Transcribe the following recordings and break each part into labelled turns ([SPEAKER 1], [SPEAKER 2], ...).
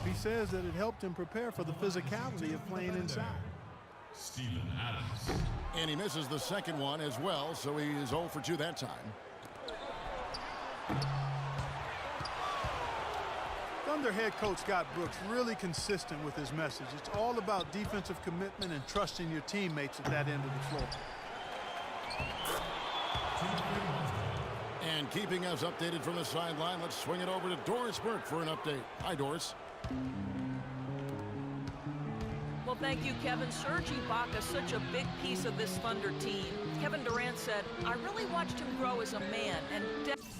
[SPEAKER 1] He says that it helped him prepare for the physicality of playing inside.
[SPEAKER 2] Steven Adams.
[SPEAKER 3] And he misses the second one as well, so he is 0 for 2 that time.
[SPEAKER 1] Thunder head coach Scott Brooks really consistent with his message. It's all about defensive commitment and trusting your teammates at that end of the floor.
[SPEAKER 3] And keeping us updated from the sideline, let's swing it over to Doris Burke for an update. Hi, Doris.
[SPEAKER 4] Well, thank you, Kevin. Serge Ibaka, such a big piece of this Thunder team. Kevin Durant said, I really watched him grow as a man and definitely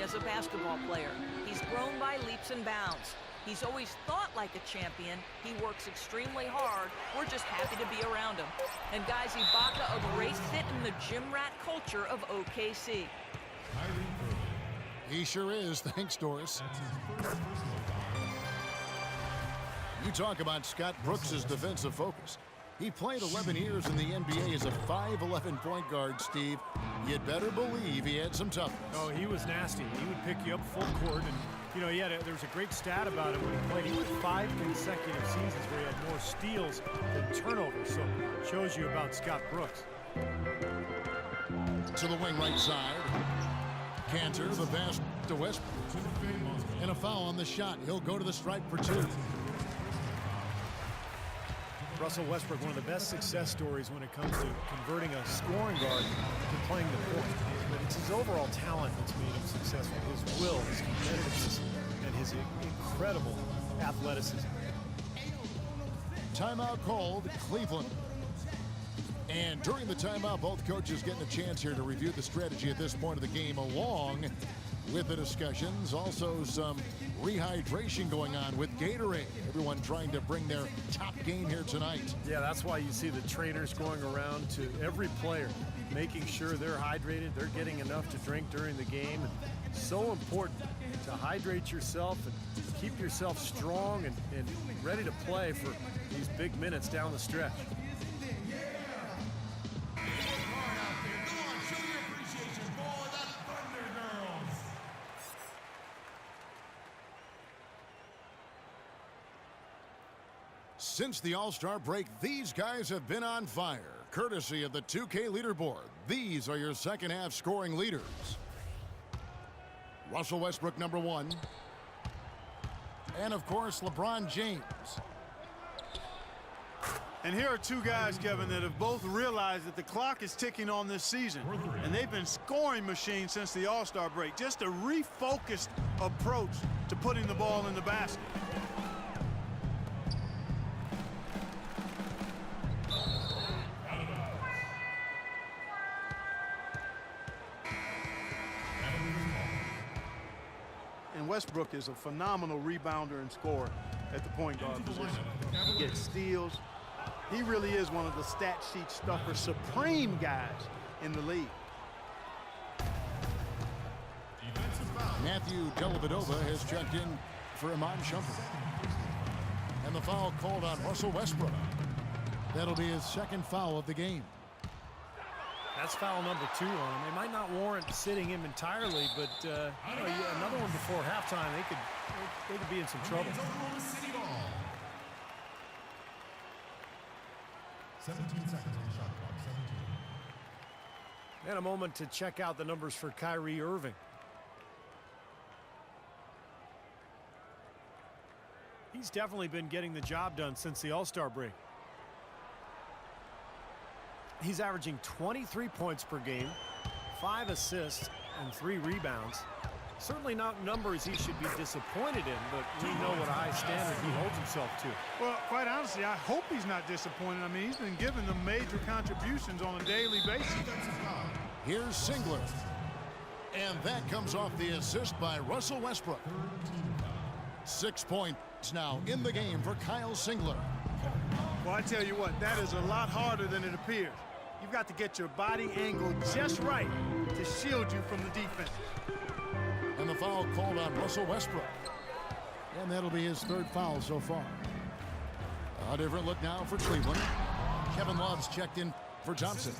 [SPEAKER 4] as a basketball player. He's grown by leaps and bounds. He's always thought like a champion. He works extremely hard. We're just happy to be around him. And guys, Ibaka, a great fit in the gym rat culture of OKC.
[SPEAKER 3] He sure is. Thanks, Doris. You talk about Scott Brooks' defensive focus. He played 11 years in the NBA as a 5'11" point guard, Steve. You'd better believe he had some toughness.
[SPEAKER 5] Oh, he was nasty. He would pick you up full court, and you know, there's a great stat about him when he played. He went 5 consecutive seasons where he had more steals than turnovers. So it shows you about Scott Brooks.
[SPEAKER 3] To the wing right side. Cantor, the pass to Westbrook. And a foul on the shot. He'll go to the stripe for 2.
[SPEAKER 5] Russell Westbrook, one of the best success stories when it comes to converting a scoring guard to playing the point. But it's his overall talent that's made him successful. His will, his competitiveness, and his incredible athleticism.
[SPEAKER 3] Timeout called, Cleveland. And during the timeout, both coaches getting a chance here to review the strategy at this point of the game, along with the discussions. Also some rehydration going on with Gatorade. Everyone trying to bring their top game here tonight.
[SPEAKER 5] Yeah, that's why you see the trainers going around to every player, making sure they're hydrated, they're getting enough to drink during the game. And so important to hydrate yourself and keep yourself strong and ready to play for these big minutes down the stretch.
[SPEAKER 3] Since the All-Star break, these guys have been on fire. Courtesy of the 2K leaderboard, these are your second half scoring leaders. Russell Westbrook, number 1. And of course, LeBron James.
[SPEAKER 1] And here are two guys, Kevin, that have both realized that the clock is ticking on this season. And they've been scoring machines since the All-Star break. Just a refocused approach to putting the ball in the basket. And Westbrook is a phenomenal rebounder and scorer at the point guard position. He gets steals. He really is one of the stat sheet stuffer supreme guys in the league.
[SPEAKER 3] Matthew Dellavedova has checked in for Iman Shumpert. And the foul called on Russell Westbrook. That'll be his second foul of the game.
[SPEAKER 5] That's foul number 2 on him. They might not warrant sitting him entirely, but you know, another one before halftime, they could be in some trouble.
[SPEAKER 2] 17 seconds on the shot clock. 17.
[SPEAKER 5] And a moment to check out the numbers for Kyrie Irving. He's definitely been getting the job done since the All-Star break. He's averaging 23 points per game, 5 assists, and 3 rebounds. Certainly not numbers he should be disappointed in, but we know what a high standard he holds himself to.
[SPEAKER 1] Well, quite honestly, I hope he's not disappointed. I mean, he's been giving them major contributions on a daily basis.
[SPEAKER 3] Here's Singler. And that comes off the assist by Russell Westbrook. 6 points now in the game for Kyle Singler.
[SPEAKER 1] Well, I tell you what, that is a lot harder than it appears. You've got to get your body angle just right to shield you from the defense.
[SPEAKER 3] And the foul called on Russell Westbrook. And that'll be his third foul so far. A different look now for Cleveland. Kevin Love's checked in for Thompson.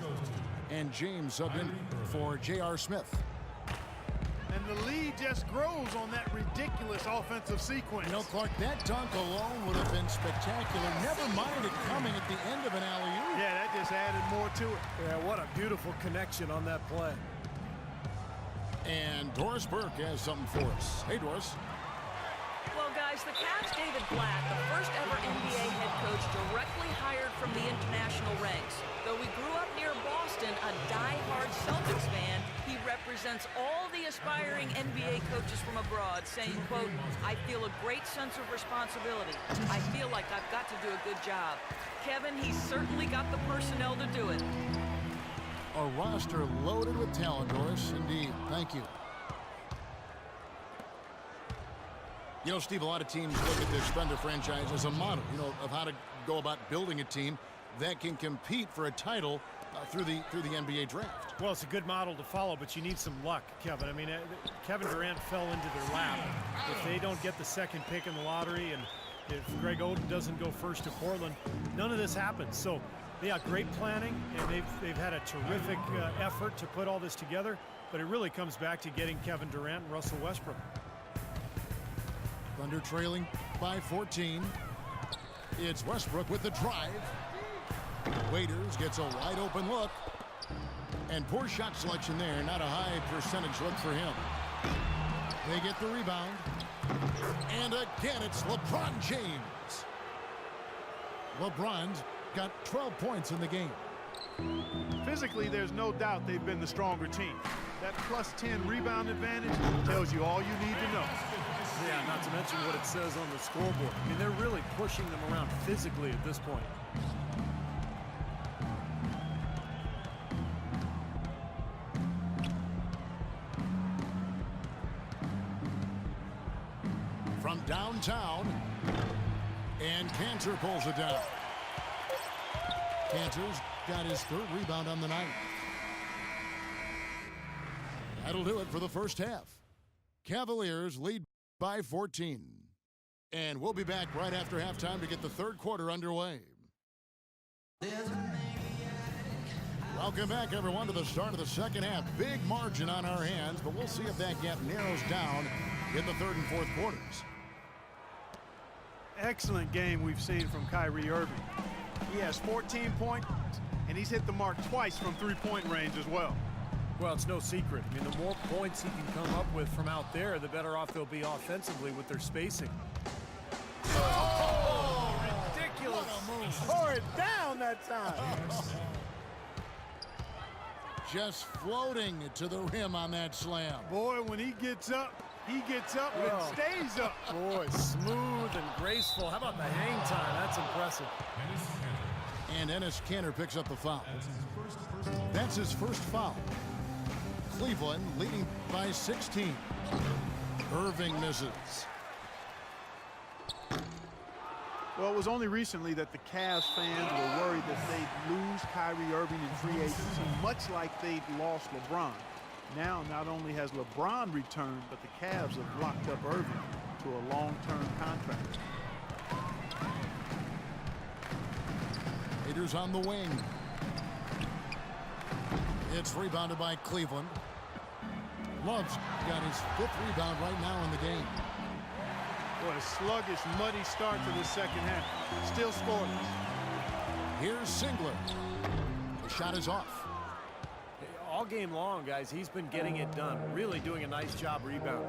[SPEAKER 3] And James subbed in for J.R. Smith.
[SPEAKER 1] And the lead just grows on that ridiculous offensive sequence.
[SPEAKER 3] You know, Clark, that dunk alone would have been spectacular. Never mind it coming at the end of an alley-oop.
[SPEAKER 1] Yeah, that just added more to it.
[SPEAKER 5] Yeah, what a beautiful connection on that play.
[SPEAKER 3] And Doris Burke has something for us. Hey, Doris.
[SPEAKER 4] Well, guys, the Cavs' David Blatt, the first ever NBA head coach directly hired from the international ranks. Though he grew up near Boston, a die-hard Celtics fan, he represents all the aspiring NBA coaches from abroad, saying, quote, "I feel a great sense of responsibility. I feel like I've got to do a good job." Kevin, he's certainly got the personnel to do it.
[SPEAKER 3] A roster loaded with talent, Doris. Indeed. Thank you. You know, Steve, a lot of teams look at their Spender franchise as a model, you know, of how to go about building a team that can compete for a title through the NBA draft.
[SPEAKER 5] Well, it's a good model to follow, but you need some luck, Kevin. I mean, Kevin Durant fell into their lap. If they don't get the second pick in the lottery, and if Greg Oden doesn't go first to Portland, none of this happens. So, yeah, great planning, and they've had a terrific effort to put all this together, but it really comes back to getting Kevin Durant and Russell Westbrook.
[SPEAKER 3] Thunder trailing by 14. It's Westbrook with the drive. Waiters gets a wide open look. And poor shot selection there. Not a high percentage look for him. They get the rebound. And again, it's LeBron James. LeBron's got 12 points in the game.
[SPEAKER 1] Physically, there's no doubt they've been the stronger team. That plus 10 rebound advantage tells you all you need to know.
[SPEAKER 5] Yeah, not to mention what it says on the scoreboard. I mean, they're really pushing them around physically at this point.
[SPEAKER 3] From downtown, and Cantor pulls it down. Cantor's got his third rebound on the night. That'll do it for the first half. Cavaliers lead by 14. And we'll be back right after halftime to get the third quarter underway. Welcome back, everyone, to the start of the second half. Big margin on our hands, but we'll see if that gap narrows down in the third and fourth quarters.
[SPEAKER 1] Excellent game we've seen from Kyrie Irving. He has 14 points, and he's hit the mark twice from three-point range as well.
[SPEAKER 5] Well, it's no secret. I mean, the more points he can come up with from out there, the better off they'll be offensively with their spacing.
[SPEAKER 1] Oh, ridiculous. Tore it down that time.
[SPEAKER 3] Just floating to the rim on that slam.
[SPEAKER 1] Boy, when he gets up and stays up.
[SPEAKER 5] Boy, smooth and graceful. How about the hang time? That's impressive.
[SPEAKER 3] And Enes Kanter picks up the foul. That's his first foul. Cleveland leading by 16. Irving misses.
[SPEAKER 1] Well, it was only recently that the Cavs fans were worried that they'd lose Kyrie Irving in free agency, much like they'd lost LeBron. Now, not only has LeBron returned, but the Cavs have locked up Irving to a long-term contract.
[SPEAKER 3] Raiders on the wing. It's rebounded by Cleveland. Love's got his fifth rebound right now in the game.
[SPEAKER 1] What a sluggish, muddy start to the second half. Still scoreless.
[SPEAKER 3] Here's Singler. The shot is off.
[SPEAKER 5] All game long, guys, he's been getting it done. Really doing a nice job rebounding.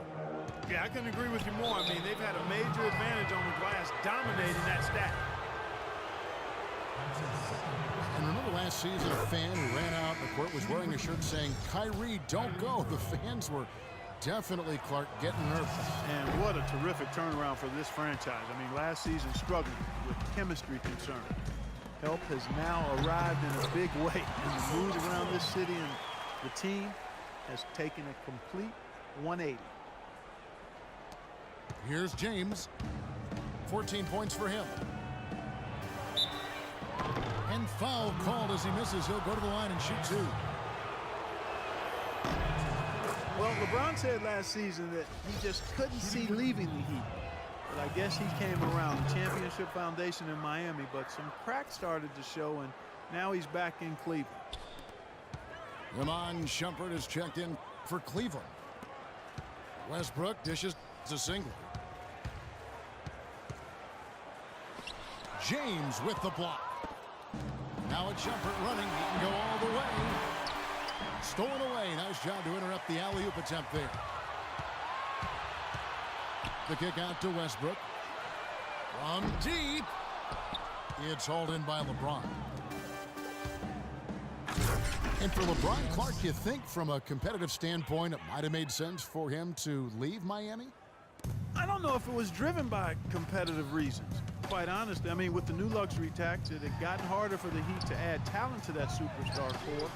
[SPEAKER 1] Yeah, I couldn't agree with you more. I mean, they've had a major advantage on the glass, dominating that stack.
[SPEAKER 3] And remember last season, a fan who ran out the court was wearing a shirt saying, "Kyrie, don't go." The fans were definitely, Clark, getting nervous.
[SPEAKER 1] And what a terrific turnaround for this franchise. I mean, last season struggling with chemistry concerns. Help has now arrived in a big way. And the mood around this city and the team has taken a complete 180.
[SPEAKER 3] Here's James. 14 points for him. And foul called as he misses. He'll go to the line and shoot two.
[SPEAKER 1] Well, LeBron said last season that he just couldn't see leaving the Heat. But I guess he came around. The championship foundation in Miami, but some cracks started to show, and now he's back in Cleveland.
[SPEAKER 3] Iman Shumpert is checked in for Cleveland. Westbrook dishes a single. James with the block. Now it's Shumpert running. He can go all the way. Stolen away. Nice job to interrupt the alley-oop attempt there. The kick out to Westbrook. From deep. It's hauled in by LeBron. And for LeBron, Clark, you think from a competitive standpoint it might have made sense for him to leave Miami?
[SPEAKER 1] I don't know if it was driven by competitive reasons. Quite honestly, I mean, with the new luxury tax, it had gotten harder for the Heat to add talent to that superstar core.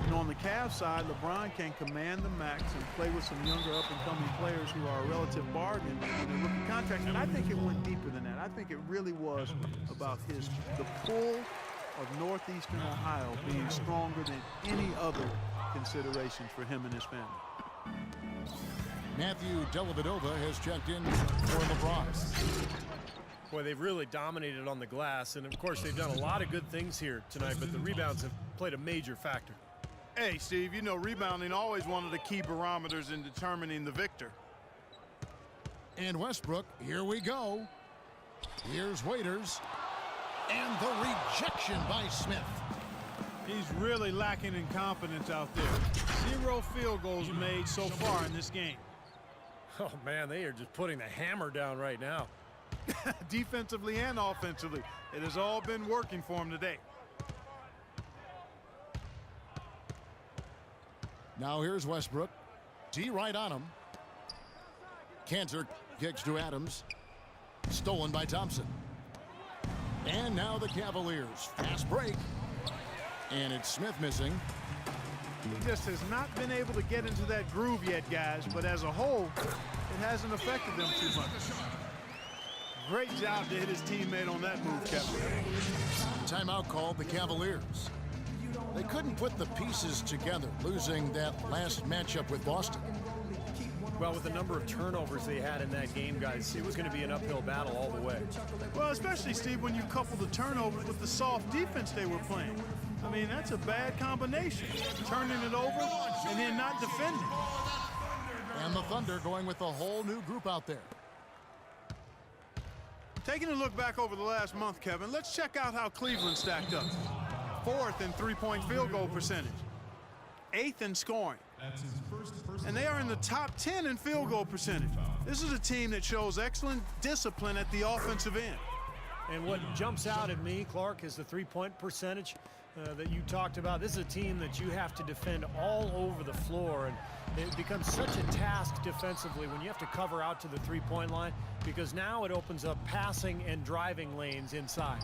[SPEAKER 1] You know, on the Cavs side, LeBron can command the max and play with some younger up-and-coming players who are a relative bargain in their rookie contracts. And I think it went deeper than that. I think it really was about the pull of Northeastern Ohio being stronger than any other considerations for him and his family.
[SPEAKER 3] Matthew Dellavedova has checked in for LeBron.
[SPEAKER 5] Boy, they've really dominated on the glass, and of course they've done a lot of good things here tonight, but the rebounds have played a major factor.
[SPEAKER 1] Hey, Steve, you know rebounding always one of the key barometers in determining the victor.
[SPEAKER 3] And Westbrook, here we go. Here's Waiters. And the rejection by Smith.
[SPEAKER 1] He's really lacking in confidence out there. 0 field goals made so far in this game.
[SPEAKER 5] Oh, man, they are just putting the hammer down right now.
[SPEAKER 1] Defensively and offensively. It has all been working for him today.
[SPEAKER 3] Now here's Westbrook. D right on him. Cantor kicks to Adams. Stolen by Thompson. And now the Cavaliers. Fast break. And it's Smith missing.
[SPEAKER 1] He just has not been able to get into that groove yet, guys. But as a whole, it hasn't affected them too much. Great job to hit his teammate on that move, Kevin.
[SPEAKER 3] Timeout called the Cavaliers. They couldn't put the pieces together, losing that last matchup with Boston.
[SPEAKER 5] Well, with the number of turnovers they had in that game, guys, it was going to be an uphill battle all the way.
[SPEAKER 1] Well, especially, Steve, when you couple the turnovers with the soft defense they were playing. I mean, that's a bad combination. Turning it over and then not defending.
[SPEAKER 3] And the Thunder going with a whole new group out there.
[SPEAKER 1] Taking a look back over the last month, Kevin, let's check out how Cleveland stacked up. 4th in three-point field goal percentage. 8th in scoring. And they are in the top 10 in field goal percentage. This is a team that shows excellent discipline at the offensive end.
[SPEAKER 5] And what jumps out at me, Clark, is the three-point percentage that you talked about. This is a team that you have to defend all over the floor, and it becomes such a task defensively when you have to cover out to the three-point line, because now it opens up passing and driving lanes inside.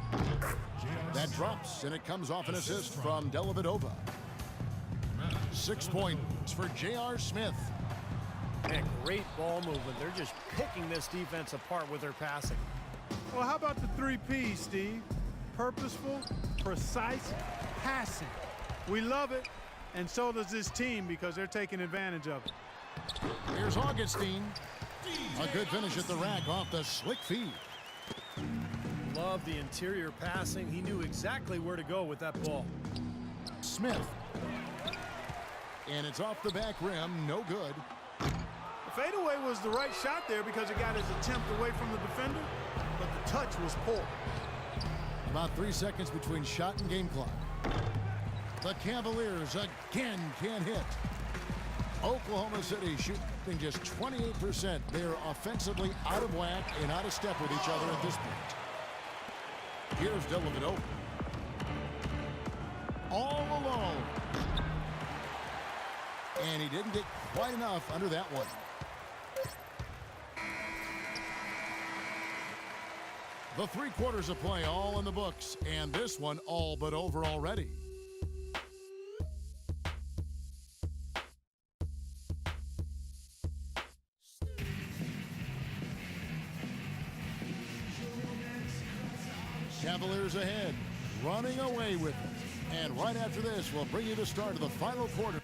[SPEAKER 3] That drops, and it comes off an assist from Dellavedova. 6 points for J.R. Smith.
[SPEAKER 5] And great ball movement. They're just picking this defense apart with their passing.
[SPEAKER 1] Well, how about the 3 Ps, Steve? Purposeful, precise passing. We love it, and so does this team because they're taking advantage of it.
[SPEAKER 3] Here's Augustine. A good finish at the rack off the slick feed.
[SPEAKER 5] Love the interior passing. He knew exactly where to go with that ball.
[SPEAKER 3] Smith. And it's off the back rim, no good.
[SPEAKER 1] The fadeaway was the right shot there because it got his attempt away from the defender, but the touch was poor.
[SPEAKER 3] About 3 seconds between shot and game clock. The Cavaliers again can't hit. Oklahoma City shooting just 28%. They're offensively out of whack and out of step with each other at this point. Here's Dellavedova. All alone. And he didn't get quite enough under that one. The 3 quarters of play all in the books, and this one all but over already. Cavaliers ahead, running away with it. And right after this, we'll bring you the start of the final quarter.